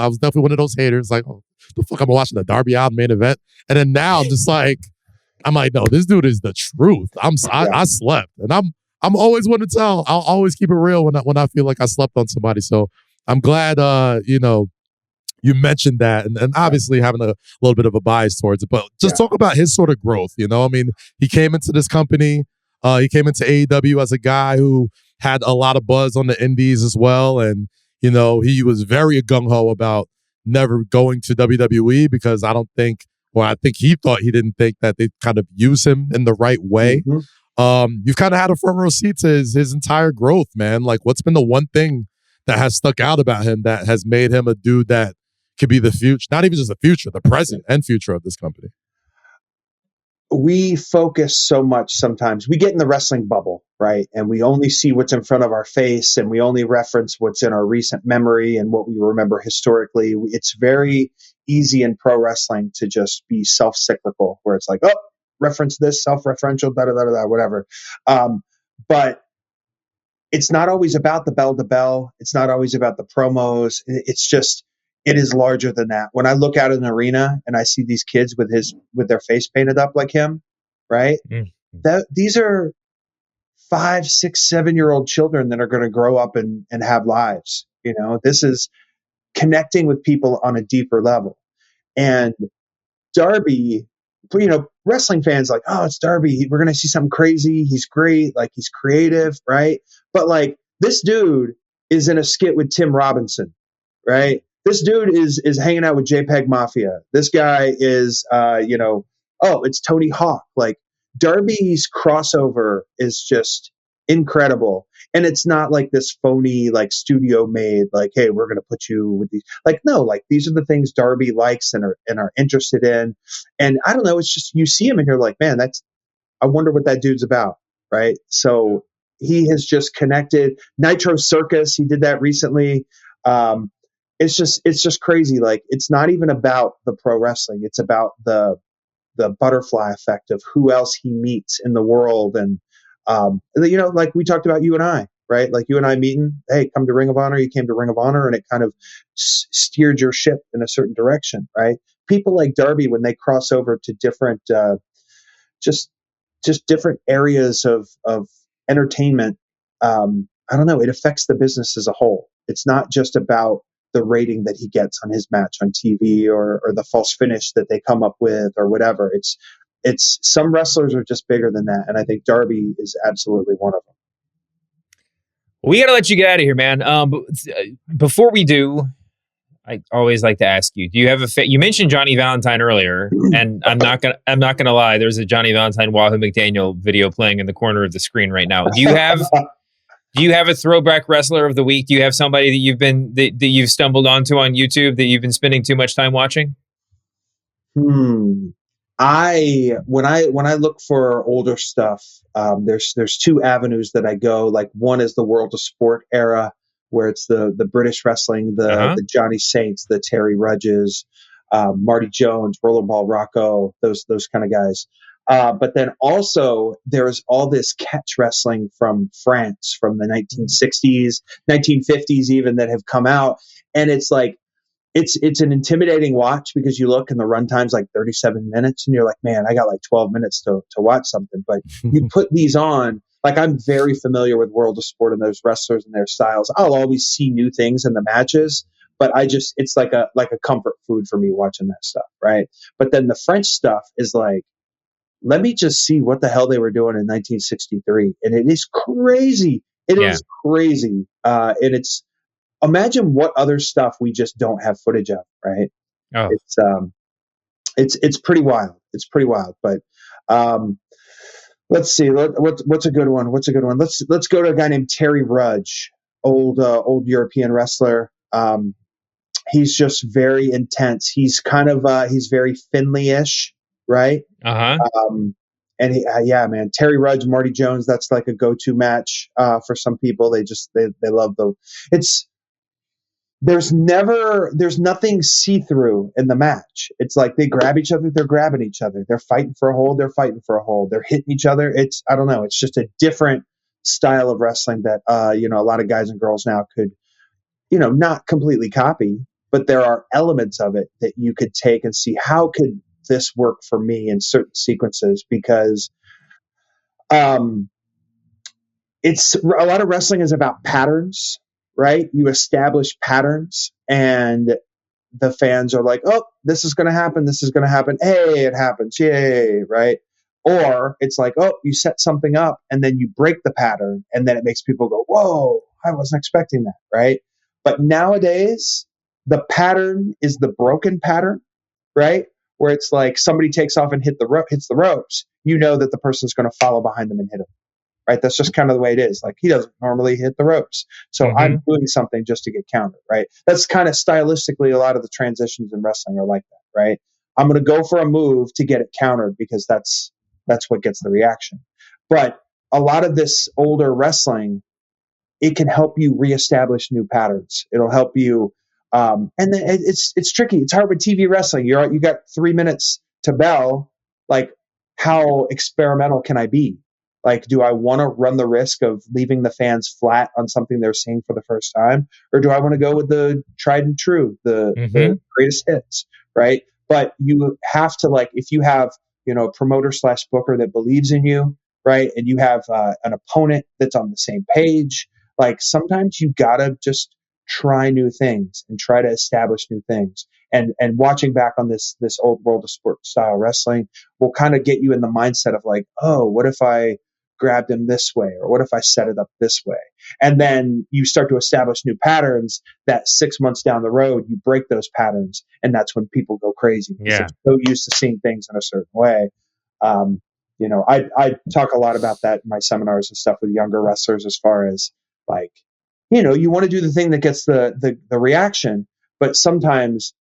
one of those haters. Like, oh, the fuck, I'm watching the Darby Allin main event, and then now I'm just like, no, this dude is the truth. I slept, and I'm always one to tell. I'll always keep it real when I feel like I slept on somebody. So I'm glad you mentioned that, and obviously having a little bit of a bias towards it, but just talk about his sort of growth. He came into this company. He came into AEW as a guy who had a lot of buzz on the indies as well. And, he was very gung-ho about never going to WWE because I think he didn't think that they'd kind of use him in the right way. You've kind of had a front row seat to his entire growth, man. Like, what's been the one thing that has stuck out about him that has made him a dude that could be the future, not even just the future, the present and future of this company? We focus so much sometimes. We get in the wrestling bubble, right? And we only see what's in front of our face, and we only reference what's in our recent memory and what we remember historically. It's very easy in pro wrestling to just be self-cyclical, where it's like, oh, reference this, self-referential, da-da-da-da, whatever. But it's not always about the bell-to-bell. It's not always about the promos. It is larger than that. When I look out at an arena and I see these kids with their face painted up like him, right? These are 5, 6, 7-year-old children that are going to grow up and have lives. This is connecting with people on a deeper level. And Darby, wrestling fans like, oh, it's Darby. We're going to see something crazy. He's great. Like, he's creative, right? But like, this dude is in a skit with Tim Robinson, right? This dude is hanging out with JPEG Mafia. This guy is, it's Tony Hawk. Like, Darby's crossover is just incredible. And it's not like this phony, like studio made, like, hey, we're going to put you with these. Like, no, like these are the things Darby likes and are interested in. And I don't know, it's just, you see him and you're like, man, I wonder what that dude's about. Right. So he has just connected. Nitro Circus, he did that recently. It's just crazy. Like, it's not even about the pro wrestling. It's about the butterfly effect of who else he meets in the world. And, like we talked about, you and I, right? Like you and I meeting, hey, come to Ring of Honor. You came to Ring of Honor, and it kind of steered your ship in a certain direction, right? People like Darby, when they cross over to different, just different areas of entertainment, I don't know, it affects the business as a whole. It's not just about the rating that he gets on his match on TV, or the false finish that they come up with, or whatever. It's some wrestlers are just bigger than that, and I think Darby is absolutely one of them. We got to let you get out of here, man. Before we do, I always like to ask you: do you have you mentioned Johnny Valentine earlier, and I'm not gonna lie. There's a Johnny Valentine Wahoo McDaniel video playing in the corner of the screen right now. Do you have a throwback wrestler of the week? Do you have somebody that you've stumbled onto on YouTube that you've been spending too much time watching? When I look for older stuff, there's two avenues that I go. Like, one is the World of Sport era, where it's the British wrestling, the Johnny Saints, the Terry Rudges, Marty Jones, Rollerball Rocco, those kind of guys. But then also there's all this catch wrestling from France from the 1960s, 1950s even, that have come out. And it's like, it's an intimidating watch, because you look and the runtime's like 37 minutes and you're like, man, I got like 12 minutes to watch something. But you put these on, like, I'm very familiar with World of Sport and those wrestlers and their styles. I'll always see new things in the matches, but it's like a comfort food for me watching that stuff. Right. But then the French stuff is like, let me just see what the hell they were doing in 1963. And it is crazy. It is crazy. And imagine what other stuff we just don't have footage of, right? Oh. It's pretty wild. It's pretty wild. But let's see. What's a good one? Let's go to a guy named Terry Rudge, old European wrestler. He's just very intense. He's kind of he's very Finley-ish, right? And man, Terry Rudge, Marty Jones, that's like a go-to match for some people. They love there's nothing see-through in the match. It's like they grab each other, they're grabbing each other. They're fighting for a hold, they're hitting each other. I don't know, it's just a different style of wrestling that a lot of guys and girls now could, not completely copy, but there are elements of it that you could take and see, how could this work for me in certain sequences, because it's a lot of wrestling is about patterns, right? You establish patterns and the fans are like, oh, this is going to happen. This is going to happen. Hey, it happens. Yay. Right. Or it's like, oh, you set something up and then you break the pattern and then it makes people go, whoa, I wasn't expecting that. Right. But nowadays the pattern is the broken pattern, right? Where it's like somebody takes off and hits the ropes. You know that the person's going to follow behind them and hit them. Right. That's just kind of the way it is. Like, he doesn't normally hit the ropes. So I'm doing something just to get countered. Right. That's kind of stylistically, a lot of the transitions in wrestling are like that. Right. I'm going to go for a move to get it countered because that's what gets the reaction. But a lot of this older wrestling, it can help you reestablish new patterns. It'll help you. And then it's tricky. It's hard with TV wrestling. You got 3 minutes to bell. Like, how experimental can I be? Like, do I want to run the risk of leaving the fans flat on something they're seeing for the first time? Or do I want to go with the tried and true, the greatest hits, right? But you have to, like, if you have, a promoter / booker that believes in you, right? And you have an opponent that's on the same page, like, sometimes you gotta just try new things and try to establish new things. And watching back on this old World of Sport style wrestling will kind of get you in the mindset of like, oh, what if I grabbed him this way? Or what if I set it up this way? And then you start to establish new patterns that 6 months down the road, you break those patterns. And that's when people go crazy. Because they're so used to seeing things in a certain way. I talk a lot about that in my seminars and stuff with younger wrestlers, as far as like, you want to do the thing that gets the reaction, but sometimes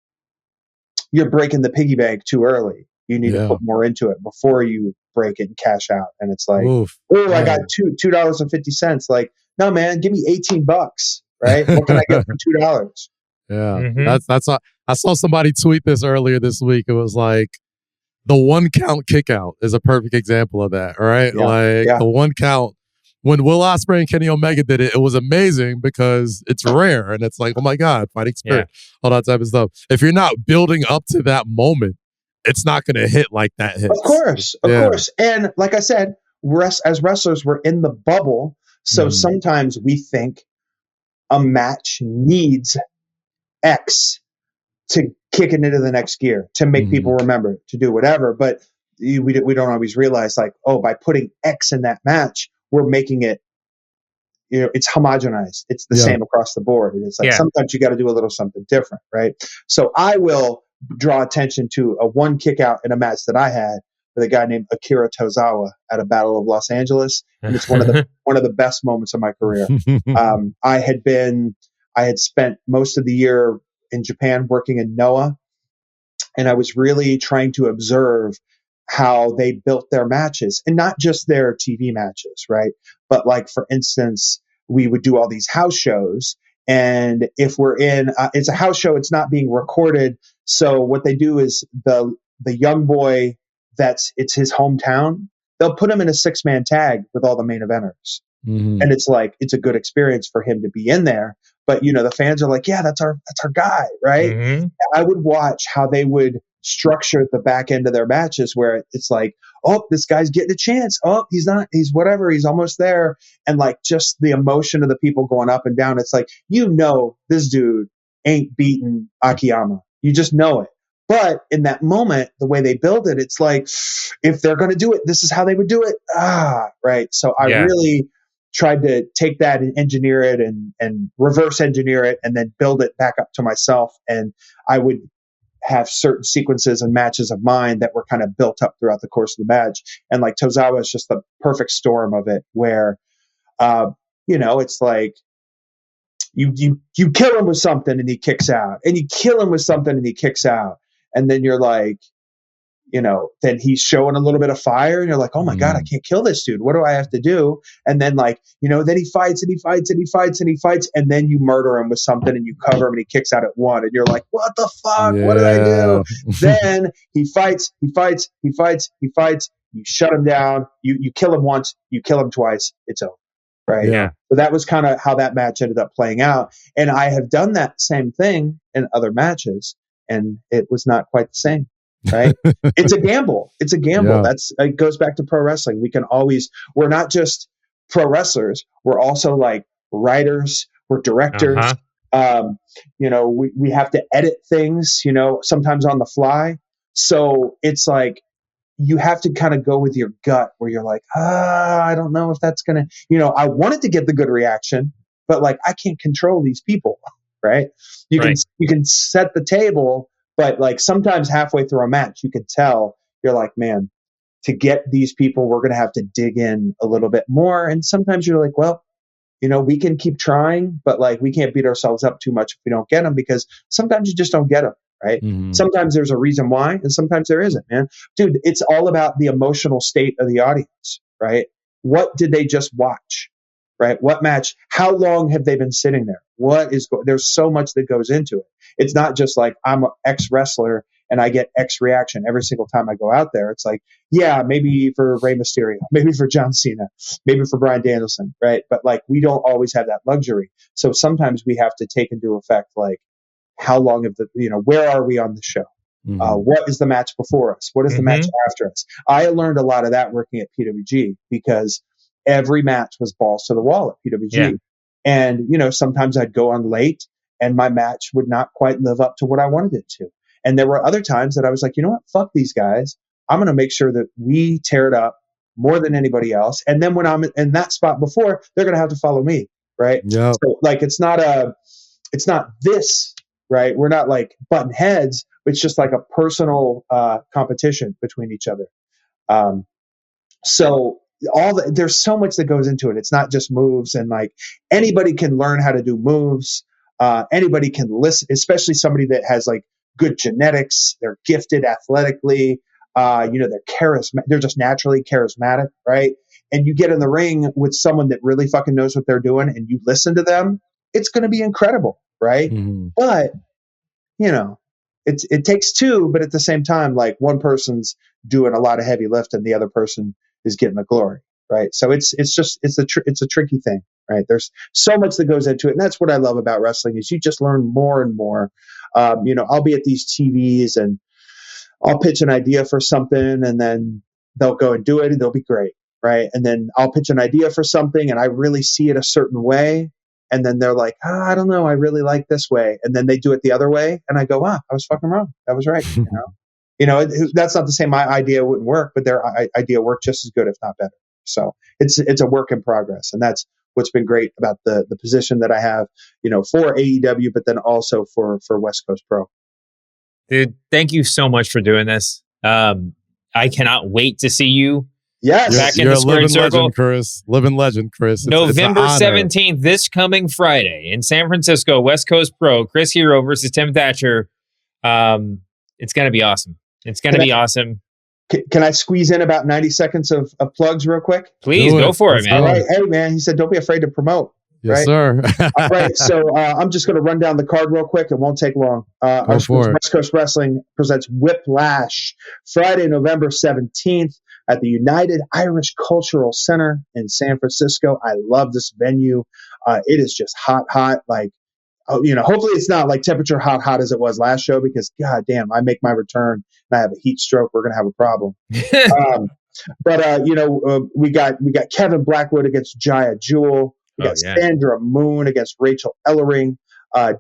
you're breaking the piggy bank too early. You need to Yeah. put more into it before you break it and cash out. And it's like, Oof. oh, I Yeah. got $2.50. Like, no, man, give me $18, right? What can I get for $2? Yeah. Mhm. I saw somebody tweet this earlier this week. It was like, the one count kick out is a perfect example of that, right? Yeah. Like Yeah. the one count, when Will Ospreay and Kenny Omega did it, it was amazing because it's rare and it's like, oh my God, fighting spirit, all that type of stuff. If you're not building up to that moment, it's not going to hit like that hits. Of course. And like I said, as wrestlers, we're in the bubble. So sometimes we think a match needs X to kick it into the next gear, to make people remember, to do whatever. But we don't always realize, like, oh, by putting X in that match, we're making it, it's homogenized. It's the same across the board. And it's like, sometimes you got to do a little something different, right? So I will draw attention to a one kick out in a match that I had with a guy named Akira Tozawa at a Battle of Los Angeles. And it's one of the best moments of my career. I had spent most of the year in Japan working in Noah, and I was really trying to observe how they built their matches, and not just their TV matches, right? But like, for instance, we would do all these house shows, and if we're in, it's a house show, it's not being recorded. So what they do is the young boy it's his hometown. They'll put him in a 6-man tag with all the main eventers. And it's like, it's a good experience for him to be in there. But, the fans are like, yeah, that's our guy, right? Mhm. I would watch how they would structure the back end of their matches, where it's like, oh, this guy's getting a chance. Oh, he's whatever. He's almost there. And like, just the emotion of the people going up and down. It's like, this dude ain't beating Akiyama. You just know it. But in that moment, the way they build it, it's like, if they're going to do it, this is how they would do it. Right. So I really tried to take that and engineer it and reverse engineer it, and then build it back up to myself. And I would have certain sequences and matches of mine that were kind of built up throughout the course of the match. And like, Tozawa is just the perfect storm of it, where, it's like, you kill him with something and he kicks out, and you kill him with something and he kicks out. And then you're like, then he's showing a little bit of fire, and you're like, oh my God, I can't kill this dude. What do I have to do? And then like, then he fights and he fights and he fights and he fights. And then you murder him with something and you cover him and he kicks out at one. And you're like, what the fuck? What did I do? Then he fights. You shut him down. You kill him once, you kill him twice. It's over. Right. Yeah. So that was kind of how that match ended up playing out. And I have done that same thing in other matches, and it was not quite the same. Right. It's a gamble. Yeah. It goes back to pro wrestling. We're not just pro wrestlers. We're also like writers. We're directors. We have to edit things, sometimes on the fly. So it's like, you have to kind of go with your gut, where you're like, I don't know if that's going to, I wanted to get the good reaction, but like, I can't control these people. Right. You can set the table, but like, sometimes halfway through a match, you can tell, you're like, man, to get these people, we're going to have to dig in a little bit more. And sometimes you're like, well, we can keep trying, but like, we can't beat ourselves up too much if we don't get them, because sometimes you just don't get them. Right. Sometimes there's a reason why, and sometimes there isn't, man. Dude, it's all about the emotional state of the audience, right? What did they just watch? Right? What match? How long have they been sitting there? There's so much that goes into it. It's not just like, I'm an ex wrestler and I get X reaction every single time I go out there. It's like, yeah, maybe for Rey Mysterio, maybe for John Cena, maybe for Bryan Danielson, right? But like, we don't always have that luxury. So sometimes we have to take into effect, like, how long of where are we on the show? What is the match before us? What is the match after us? I learned a lot of that working at PWG, because every match was balls to the wall at PWG. Yeah. And, sometimes I'd go on late and my match would not quite live up to what I wanted it to. And there were other times that I was like, you know what? Fuck these guys. I'm going to make sure that we tear it up more than anybody else. And then when I'm in that spot before, they're going to have to follow me. Right. Yeah. So like, it's not this, right? We're not like button heads. It's just like a personal competition between each other. So there's so much that goes into it. It's not just moves, and like anybody can learn how to do moves. Anybody can listen, especially somebody that has like good genetics. They're gifted athletically. They're charismatic. They're just naturally charismatic, right? And you get in the ring with someone that really fucking knows what they're doing, and you listen to them. It's going to be incredible, right? Mm-hmm. But it takes two, but at the same time, like one person's doing a lot of heavy lift, and the other person is getting the glory, right? So it's a tricky thing, right? There's so much that goes into it, and that's what I love about wrestling is you just learn more and more. I'll be at these TVs and I'll pitch an idea for something, and then they'll go and do it, and they'll be great, right? And then I'll pitch an idea for something, and I really see it a certain way, and then they're like, I don't know, I really like this way, and then they do it the other way, and I go, wow, I was fucking wrong. That was right. That's not to say my idea wouldn't work, but their idea worked just as good, if not better. So it's a work in progress, and that's what's been great about the position that I have, for AEW, but then also for West Coast Pro. Dude, thank you so much for doing this. I cannot wait to see you back in the squared circle. Living legend, Chris. November 17th, this coming Friday in San Francisco, West Coast Pro, Chris Hero versus Tim Thatcher. It's going to be awesome. It's going to be awesome. Can I squeeze in about 90 seconds of plugs real quick? Please, go for it, man. All right. Hey, man, he said, don't be afraid to promote. Yes, right? sir. All right. So I'm just going to run down the card real quick. It won't take long. West Coast Wrestling presents Whiplash Friday, November 17th at the United Irish Cultural Center in San Francisco. I love this venue. It is just hot. Like, hopefully it's not like temperature hot as it was last show, because God damn, I make my return and I have a heat stroke. We're going to have a problem. We got Kevin Blackwood against Jaya Jewel. We got Sandra Moon against Rachel Ellering.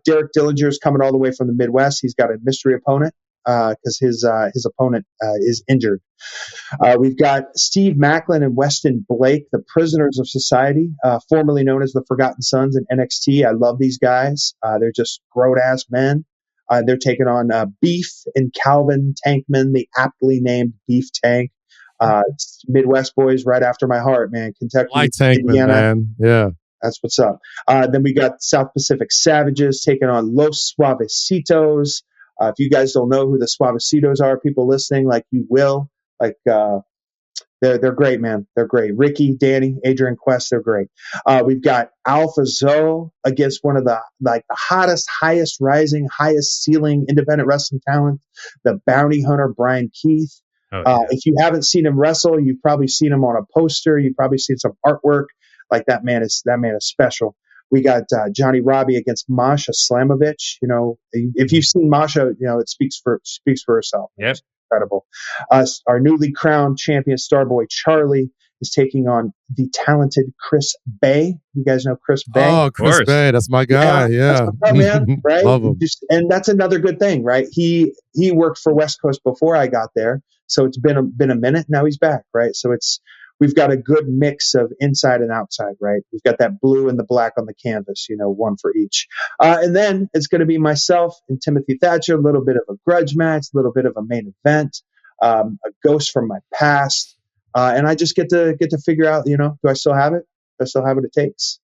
Derek Dillinger's coming all the way from the Midwest. He's got a mystery opponent because his opponent is injured. We've got Steve Macklin and Weston Blake, the Prisoners of Society, formerly known as the Forgotten Sons in NXT. I love these guys. They're just grown-ass men. They're taking on Beef and Calvin Tankman, the aptly named Beef Tank. Midwest boys right after my heart, man. Kentucky, Tankman, Indiana. Man. Yeah. That's what's up. Then we got South Pacific Savages taking on Los Suavecitos. If you guys don't know who the Suavecitos are, people listening, like you will, like they're great, man. They're great. Ricky, Danny, Adrian Quest, they're great. We've got Alpha Zoe against one of the hottest, highest rising, highest ceiling independent wrestling talent, the bounty hunter Brian Keith. If you haven't seen him wrestle, you've probably seen him on a poster. You've probably seen some artwork. Like that man is special. We got Johnny Robbie against Masha Slamovich. If you've seen Masha, it speaks for herself. Yep. It's incredible. Our newly crowned champion Starboy Charlie is taking on the talented Chris Bay. You guys know Chris Bay? Oh, Chris Bay, that's my guy. Yeah. That's my man, right? Love him. And that's another good thing, right? He worked for West Coast before I got there, so it's been a minute. Now he's back, right? So we've got a good mix of inside and outside, right? We've got that blue and the black on the canvas, one for each. And then it's going to be myself and Timothy Thatcher, a little bit of a grudge match, a little bit of a main event, a ghost from my past. And I just get to figure out, do I still have it? Do I still have what it takes?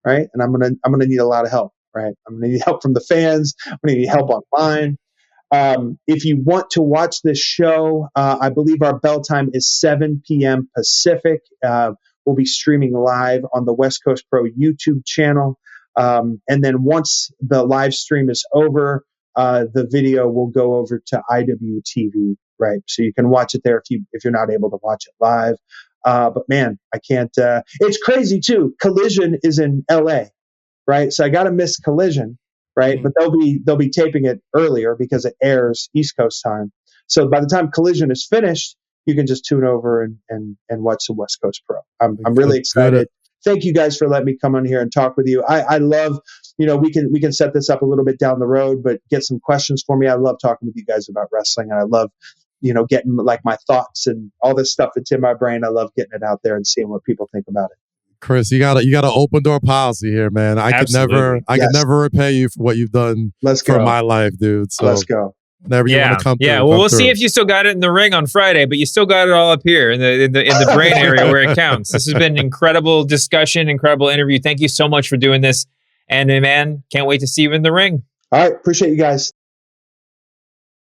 Right. And I'm going to need a lot of help, right? I'm going to need help from the fans. I'm going to need help online. If you want to watch this show, I believe our bell time is 7 p.m. Pacific. We'll be streaming live on the West Coast Pro YouTube channel. And then once the live stream is over, the video will go over to IWTV, right? So you can watch it there if you're not able to watch it live. But man, I can't. It's crazy too. Collision is in LA, right? So I got to miss Collision. Right. But they'll be taping it earlier because it airs East Coast time. So by the time Collision is finished, you can just tune over and watch the West Coast Pro. I'm really excited. Thank you guys for letting me come on here and talk with you. I love, we can set this up a little bit down the road, but get some questions for me. I love talking with you guys about wrestling. And I love, getting like my thoughts and all this stuff that's in my brain. I love getting it out there and seeing what people think about it. Chris, you got an open door policy here, man. I could never repay you for what you've done for my life, dude. So let's go. Whenever you want to come through. Yeah, well, we'll see if you still got it in the ring on Friday, but you still got it all up here in the brain area where it counts. This has been an incredible discussion, incredible interview. Thank you so much for doing this. And man, can't wait to see you in the ring. All right. Appreciate you guys.